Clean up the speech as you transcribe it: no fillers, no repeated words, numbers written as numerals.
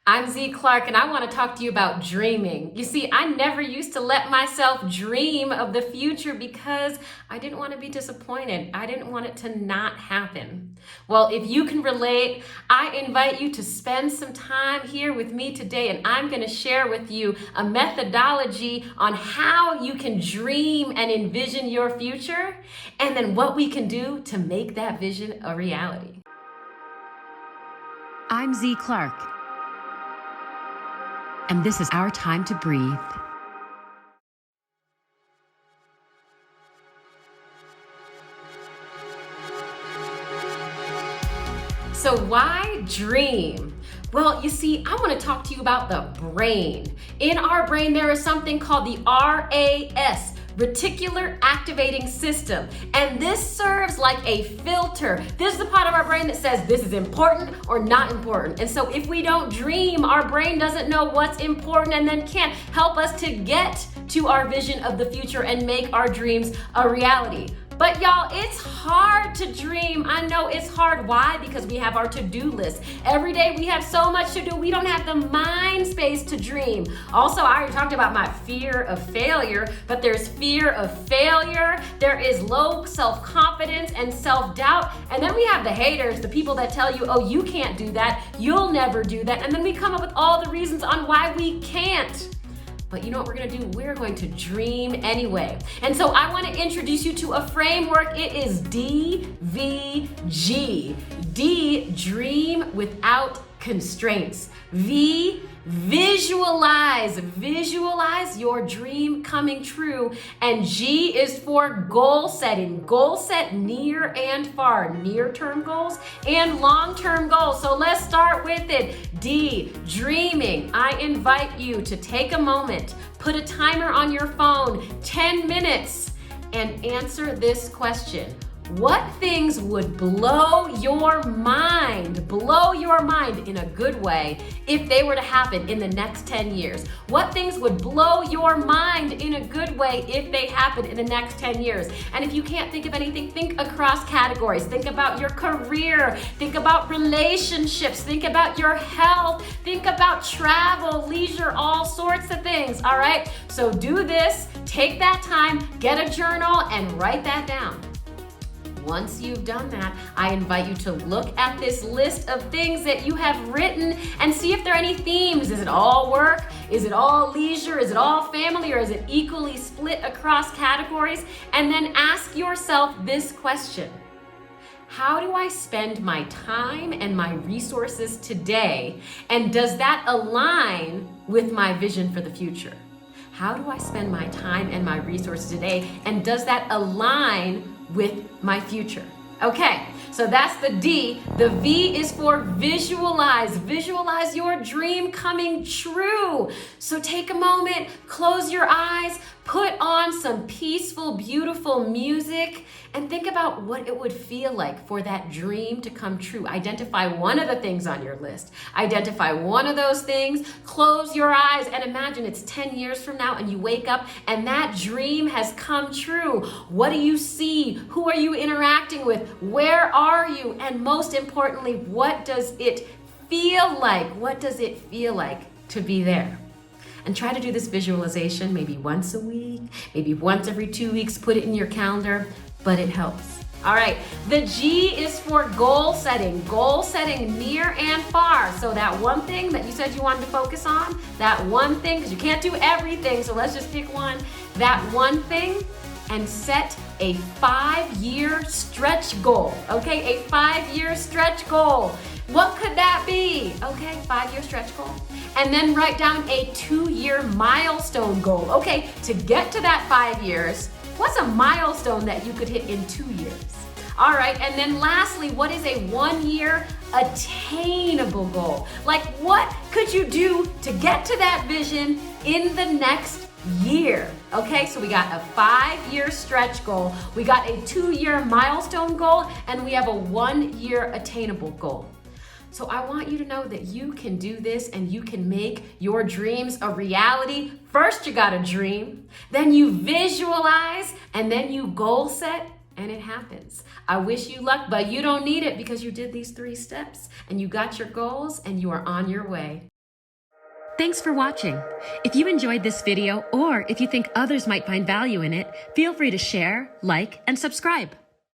I'm Z Clark, and I want to talk to you about dreaming. You see, I never used to let myself dream of the future because I didn't want to be disappointed. I didn't want it to not happen. Well, if you can relate, I invite you to spend some time here with me today, and I'm going to share with you a methodology on how you can dream and envision your future, and then what we can do to make that vision a reality. I'm Z Clark, and this is our time to breathe. So why dream? Well, you see, I want to talk to you about the brain. In our brain, there is something called the RAS, reticular activating system. And this serves like a filter. This is the part of our brain that says this is important or not important. And so if we don't dream, our brain doesn't know what's important and then can't help us to get to our vision of the future and make our dreams a reality. But y'all, it's hard to dream. I know it's hard. Why? Because we have our to-do list. Every day we have so much to do. We don't have the mind space to dream. Also, I already talked about my fear of failure, but there's fear of failure. There is low self-confidence and self-doubt. And then we have the haters, the people that tell you, oh, you can't do that. You'll never do that. And then we come up with all the reasons on why we can't. But you know what we're gonna do? We're going to dream anyway. And so I wanna introduce you to a framework. It is DVG. D, dream without constraints. V, visualize. Visualize your dream coming true. And G is for goal setting. Goal set near and far. Near-term goals and long-term goals. So let's start with it. D, dreaming. I invite you to take a moment, put a timer on your phone, 10 minutes, and answer this question. What things would blow your mind in a good way if they were to happen in the next 10 years? What things would blow your mind in a good way if they happen in the next 10 years? And if you can't think of anything, think across categories. Think about your career, think about relationships, think about your health, think about travel, leisure, all sorts of things, all right? So do this, take that time, get a journal, and write that down. Once you've done that, I invite you to look at this list of things that you have written and see if there are any themes. Is it all work? Is it all leisure? Is it all family? Or is it equally split across categories? And then ask yourself this question. How do I spend my time and my resources today? And does that align with my vision for the future? How do I spend my time and my resources today? And does that align with my future? Okay, so that's the D. The V is for visualize. Visualize your dream coming true. So take a moment, close your eyes, put on some peaceful, beautiful music, and think about what it would feel like for that dream to come true. Identify one of the things on your list. Identify one of those things, close your eyes, and imagine it's 10 years from now and you wake up and that dream has come true. What do you see? Who are you interacting with? Where are you? And most importantly, what does it feel like? What does it feel like to be there? And try to do this visualization maybe once a week, maybe once every 2 weeks. Put it in your calendar, but it helps. All right, the G is for goal setting. Goal setting near and far. So that one thing that you said you wanted to focus on, that one thing, because you can't do everything, so let's just pick one. That one thing, and set a 5-year stretch goal, okay? A 5-year stretch goal. What could that be? Okay, 5-year stretch goal. And then write down a 2-year milestone goal. Okay, to get to that 5 years, what's a milestone that you could hit in 2 years? All right, and then lastly, what is a 1-year attainable goal? Like, what could you do to get to that vision in the next year? Okay, so we got a 5-year stretch goal, we got a 2-year milestone goal, and we have a 1-year attainable goal. So I want you to know that you can do this and you can make your dreams a reality. First, you gotta dream, then you visualize, and then you goal set, and it happens. I wish you luck, but you don't need it because you did these 3 steps and you got your goals and you are on your way. Thanks for watching. If you enjoyed this video or if you think others might find value in it, feel free to share, like, and subscribe.